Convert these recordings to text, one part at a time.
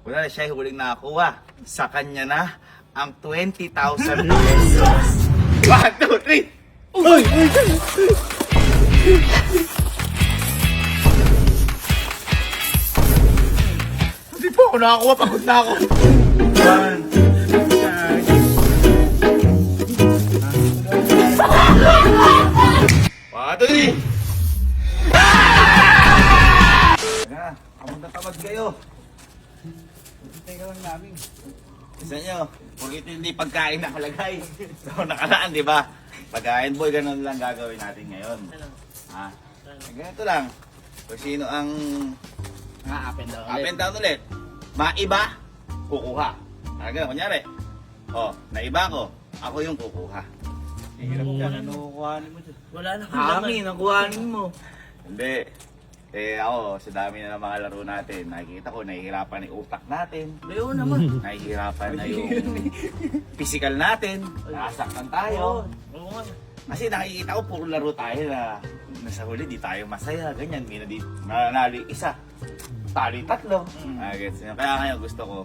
Wala, siya yung huling nakakuha. Sa kanya na ang 20,000 pesos. 1, 2, 3! Uy! Hindi po ako nakakuha, pagod na ako. 1, 2, 3! Kamang natamad kayo. Teka lang namin. Isa nyo, pagkit hindi pagkain nakalagay. So nakaraan, di ba? Pagkain boy, ganun lang gagawin natin ngayon. Ha? Ganito lang. Kung sino ang Up and down. up and down ulit, maiba, kukuha. Ganun, kunyari. O, naiba ko, ako yung kukuha. Hirap ka. Ano kuhanin mo dyan? Wala na. Amin, ang kuhanin mo. Hindi. Eh ako, sa dami na ng mga laro natin, nakikita ko, nahihirapan na yung utak natin. Leo naman. Nahihirapan na yung physical natin. Nasaktan tayo. Oo nga. Kasi nakikita ko, puro laro tayo na nasa huli, di tayo masaya. Ganyan, may nanalo yung isa. Talo yung tatlo. Gets nyo? Kaya ngayon gusto ko,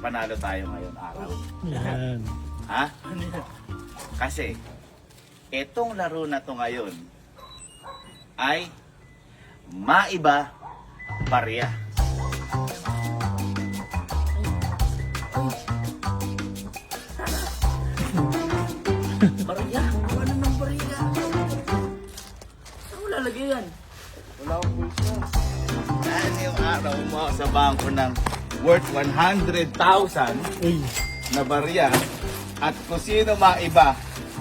panalo tayo ngayon araw. Yan. Ha? Kasi, etong laro na to ngayon ay maiba barya. Bariya? Ano ng bariya? Saan mo lalagay yan? Wala akong bulsa. Yan yung araw mo sa bangko ng worth 100,000 Uy! na barya. At kung sino maiba,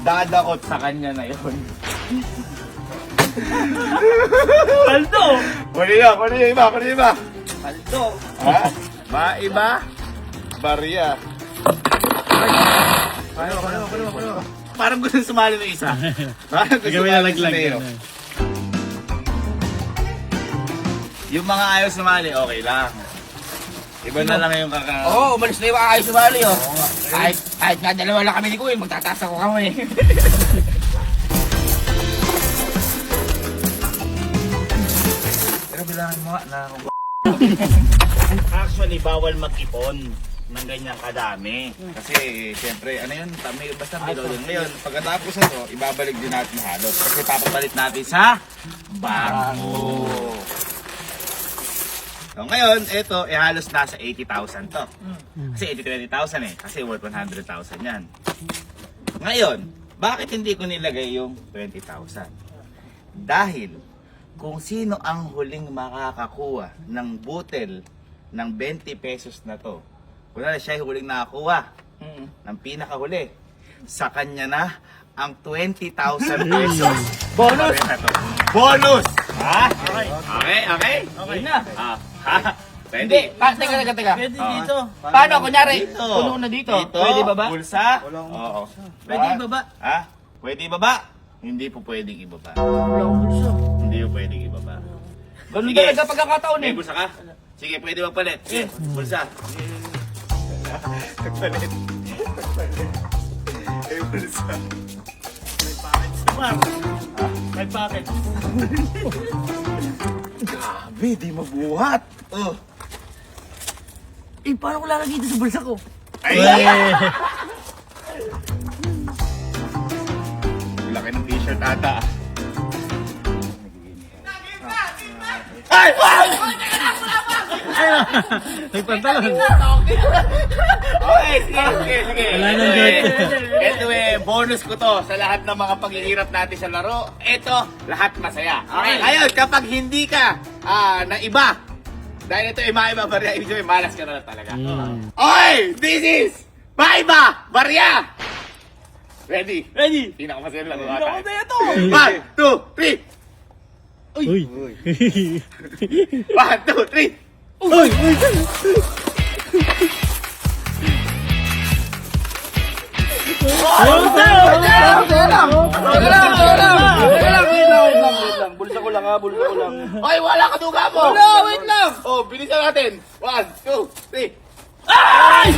dadakot sa kanya na yun. Paldo! Kunin nyo, kunin nyo iba, kunin nyo iba. Paldo! Ha? Maiba, barya. Ano? Parang gusto sumali ng isa. Parang gusto Gawin na sumali laglag. sa Leo. Yung mga ayaw sumali, okay lang. Iba na lang yung Oo, umalis na yung ayos sumali oh. Kahit nga dalawa lang kami ni Kuya, magtataas ako kami. Pero bilangin mo nga na actually, bawal mag-ipon ng ganyang kadami. Kasi, siyempre, ano yun, basta bilo din. Ngayon, pagkatapos ito, ibabalik din natin halos. Kasi papapalit natin sa bangko. So, ngayon, ito, halos nasa 80,000 to. Kasi 80,000 eh. Kasi worth 100,000 yan. Ngayon, bakit hindi ko nilagay yung 20,000? Dahil, kung sino ang huling makakakuha ng butel ng 20 pesos na to, wala, siya yung huling nakakuha ng pinakahuli, sa kanya na ang 20,000 pesos. Bonus! Bonus! Ha? Okay. Okay? Okay na. Pwede. Teka. Pwede Ah. dito. Paano? Kunyari, Dito. puno na dito. Dito. Pwede ba ba? Bulsa? Wala akong Oo. Pwede Ha? ibaba? Ha? Pwede ibaba? Hindi po pwedeng ibaba. Wala akong bulsa. Hindi po pwedeng ibaba. Ganun Sige. talaga pagkakataon eh. May bulsa ka? Sige, pwede magpalit. Sige, bulsa. Nagpalit. May bulsa. May packet. Grabe, di mabuhat. Oh. Eh, paano ko lalagay dito sa bulsa ko? Ay! Laki ng t-shirt ata. Ay! Ay! Nagpantalon. Okay, sige. Wala nang bet. Ito bonus ko to sa lahat ng mga paghihirap natin sa laro. Ito, lahat masaya. Okay, ngayon, kapag hindi ka naiba, dahil ito ay maiba barya, ibig sabihin, malas ka na lang talaga. Okay, this is maiba barya! Ready? Ready? Pinakamasaya lang. Ako na ito! 1, 2, 3! Uy! 1, 2, 3! Uy! Bulsa ko lang ha, bulsa ko lang. Okay, wala ka duga mo! Wala, wait lang! Oh, bilisan natin! 1, 2, 3! Ay!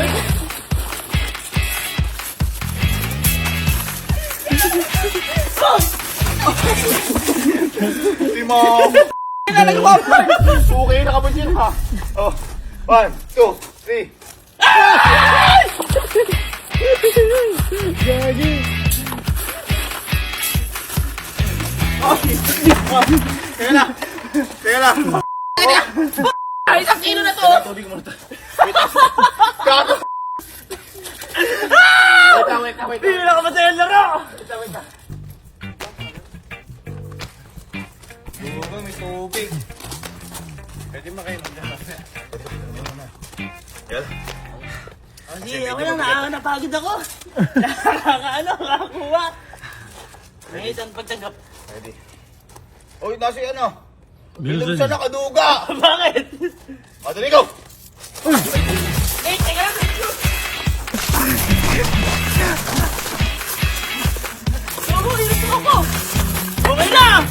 Si Mom! Nalagay mo! Okay, nakapansin ha! Oh, 1, 2, 3. Gagi. Teka lang. Teka lang. Ay, isang kilo na to! Tubig mo na to. Wait lang. Gago. Wait lang. Hindi na ako masaya laro! Buka, may tubig. Pwede mo kayo mag-alas. Yan. Sige, ako lang, napagod ako. Nakakuha. May isang pagtanggap. Ready. Uy, nasi ano? Bilusan. Bilusan na kaduga. Bakit? Madali ko. Eh, teka lang! Ako, inis ako! Okay na!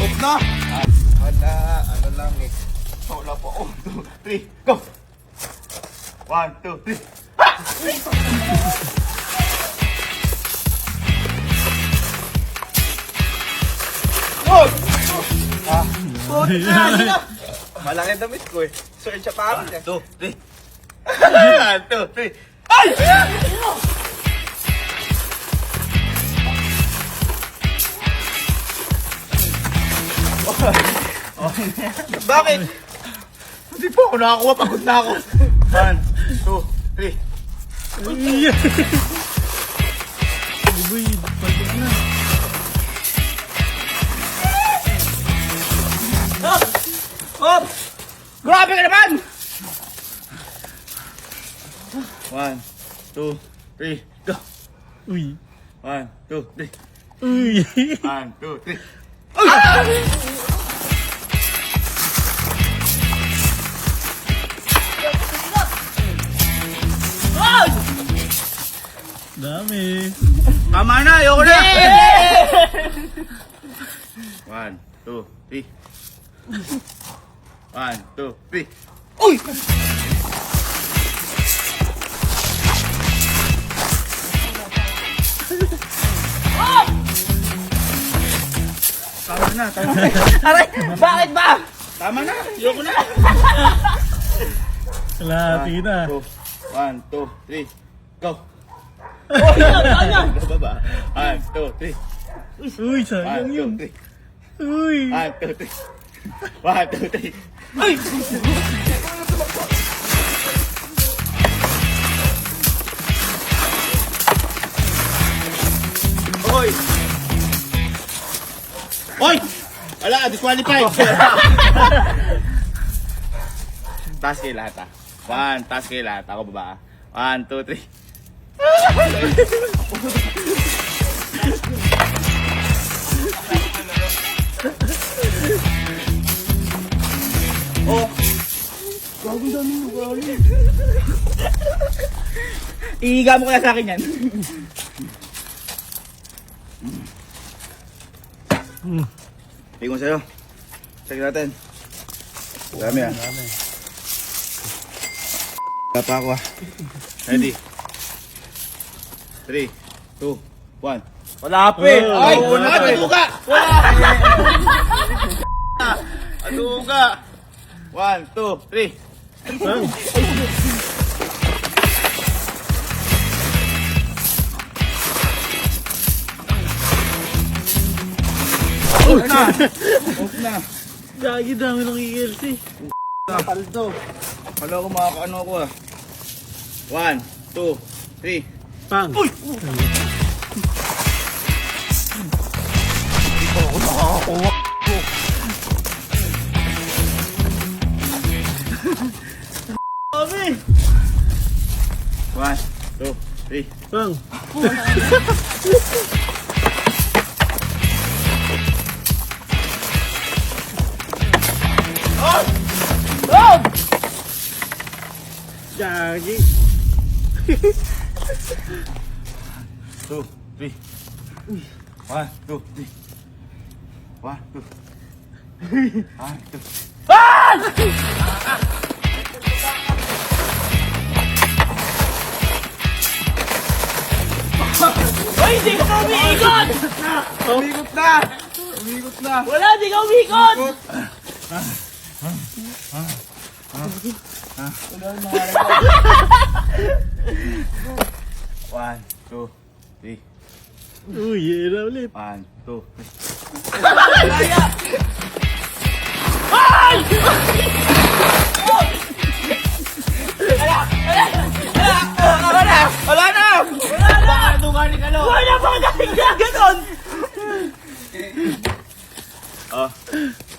Off na. Wala, ano lang eh. Wala po. 1, 2, 3, go. 1, 2, 3. Malaki damit ko eh. Search siya pa akin eh. 2, 3. 1, 2, 3. Ay! Bakit? Hindi po ako nakakuha. Pagod na ako. 1, 2, 3. Uy, pagod na. Hop! Grabe ka naman! 1, 2, 3, go. Uy. 1, 2, 3. Uy. 1, 2, 3. Ay! Dami. Tama na, ayoko na. 1, 2, 3. 1, 2, 3. Uy! Tama na, tama na. Aray! Bakit ba? Tama na, ayoko na. Kalahati na. 1, 2, 3, go. Oh, yan! Baba. 1, 2, 3. Uy, sayang 1, yun. 2, 3. Uy. 1, 2, 3. 1, 2, 3. Ay! Hoy! Hoy! Wala, disqualified. Taas kayo lahat ah. 1, taas kayo lahat. Ako baba ah. 1, 2, 3. Oh! Gagawin dami mo, gagawin. Ihiga mo kaya sa akin yan. Tingin ko sa'yo. Check natin. Dami ah. Wala pa ako ah. Ready? 3, 2, 1. Wala pa eh. Ay! wala pa eh. Aduga! Aduga! 1, 2, 3. Off na! Off na! Gagi, dami ng ELC. Paldo. Wala ko makakaano ako ah. 1, 2, 3. Pang. Uy! Dami. 1, 2, 3. Pang. Gagi. 2, 3. 1, 2, 3. 1, 2. 1, 2. Ay, hindi ka umiikot! Umikot na! Umikot na! Wala, hindi ka umiikot! One, two, three. Uy, yun na ulit. 1, 2, 3. Wala na! Baka dungaling ka, no? Wala pa galing na ganon! Oh.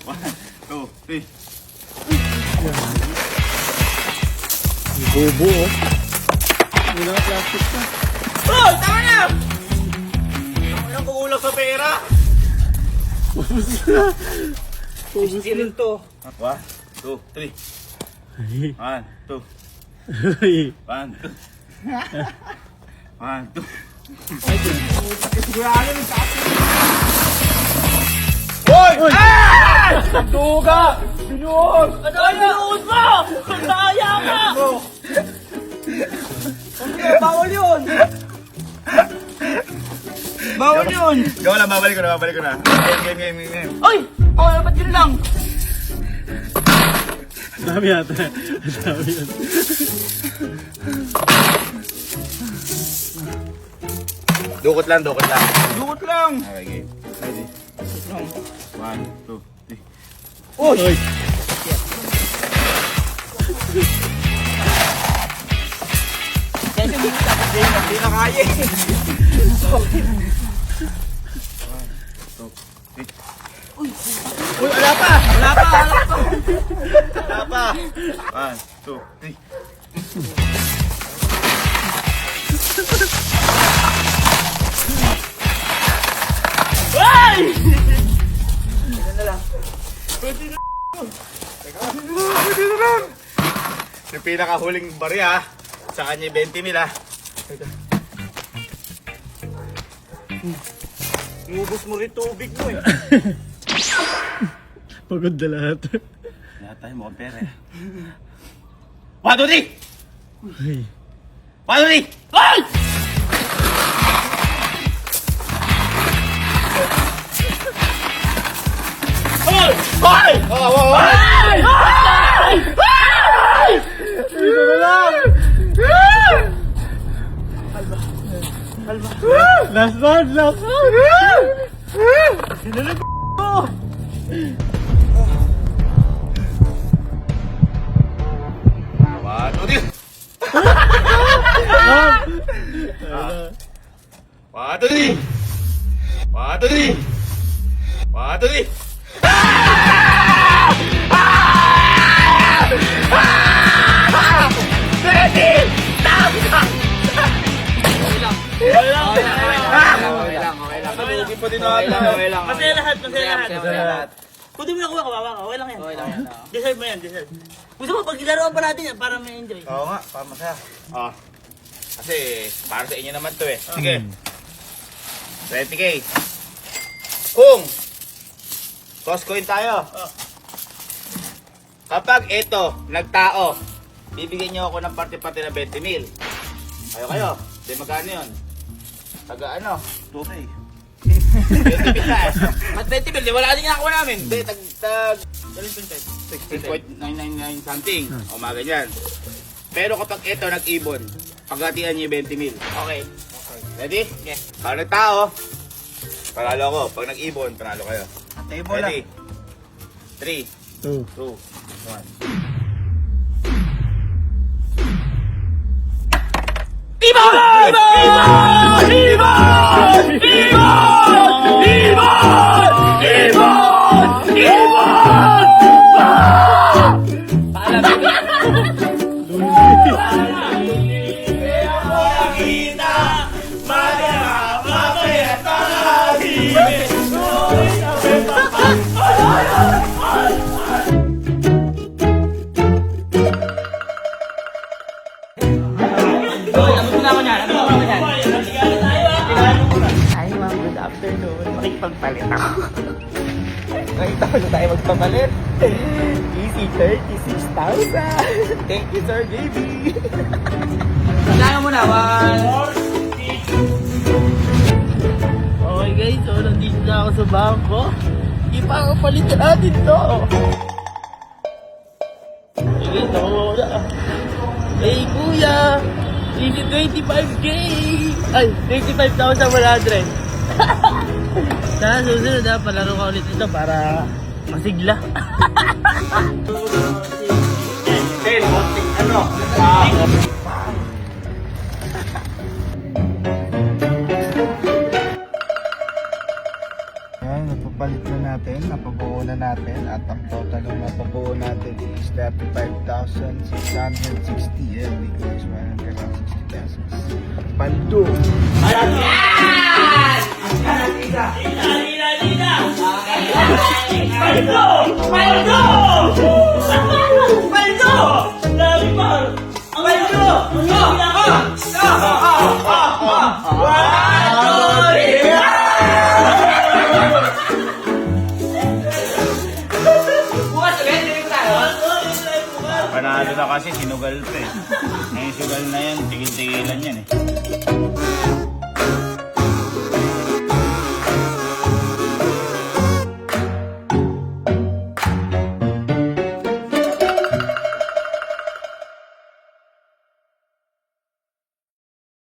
1, 2, 3. Bobo, oh. Wala ka plastic pa. Oh, tama na! Ang kukulang sa pera. Ubus na. Stealing to. 1, 2, 3. Ay. 1, 2, Ay. 1, 2. 1, 2. Hoy! Ah! Duga! Binuot! Ano ang binuot mo? Kaya ka! Bawal yun! Bawal yun! Ikaw lang, babalik ko na. Game. Ay! Oh, ba't yun lang? Dami yata. Dami yata. Dukot lang. Dukot lang! Okay, game. Ready? 1, 2, 3. Uy! Hindi na kaya eh. Uy, wala pa! Wala pa! Wala pa. 1, 2, 3. Ay! Pwede na lang. Yung pinakahuling barya, sa kanya 20 nila. Inubos mo rin tubig mo eh. Pagod na lahat. Lahat tayo mukhang pera eh. 1, 2, 3! Ay. 1, 2, 3! Ay! Hoy! Hoy! Hoy! Hoy! Ito na lang! Last one! Last one! Sinalag ko! One, two, three! One, two, three! One, two, three! One, two, three! Hindi pa din natin. Masaya lahat, masaya lahat. Pwede mo na kuha, kawawa ka. Okay lang yan. Deserve mo yan, deserve. Gusto mo, paglaruan pa natin yan para may enjoy. Oo nga, para masaya. Kasi para sa inyo naman to eh. Sige. 20k. Kung toss coin tayo. Kapag ito, nagtao, bibigyan nyo ako ng parte-parte na 20 mil. Kayo. Di magkano yun? Taga ano? 2k. 20 mil na eh. At 20 mil, di wala din ako namin. Di, tag 16.999 something. O mga ganyan. Pero kapag ito nag-ibon, paghatian nyo yung 20 mil. Okay. Ready? Yes. Para nagtao, panalo ko. Pag nag-ibon, panalo kayo. Table Ready? 3, 2. 2, 1. Ibon! Ibon! Ibon! Ibon! Ibon! Ibon! Hi ma'am, good afternoon. Makikipagpalit ako. Nakita ko na tayo magpapalit. Easy 36,000. Thank you sir, baby. Kailangan mo na, Okay guys, so nandito na ako sa bangko. Ipapalitan natin to. Sige, nakuha ko na. siya! Easy 25K! Ay, 25,100. Sana susunod ha, palaro ka ulit ito para masigla. Ayan, napapalit na natin, napabuo na natin at ang total ng napabuo natin is 35,660 and equals 160 pesos. Paldo! Panalo na kasi sinugal pa eh. Ngayon sugal na yan, tigil-tigilan yan eh.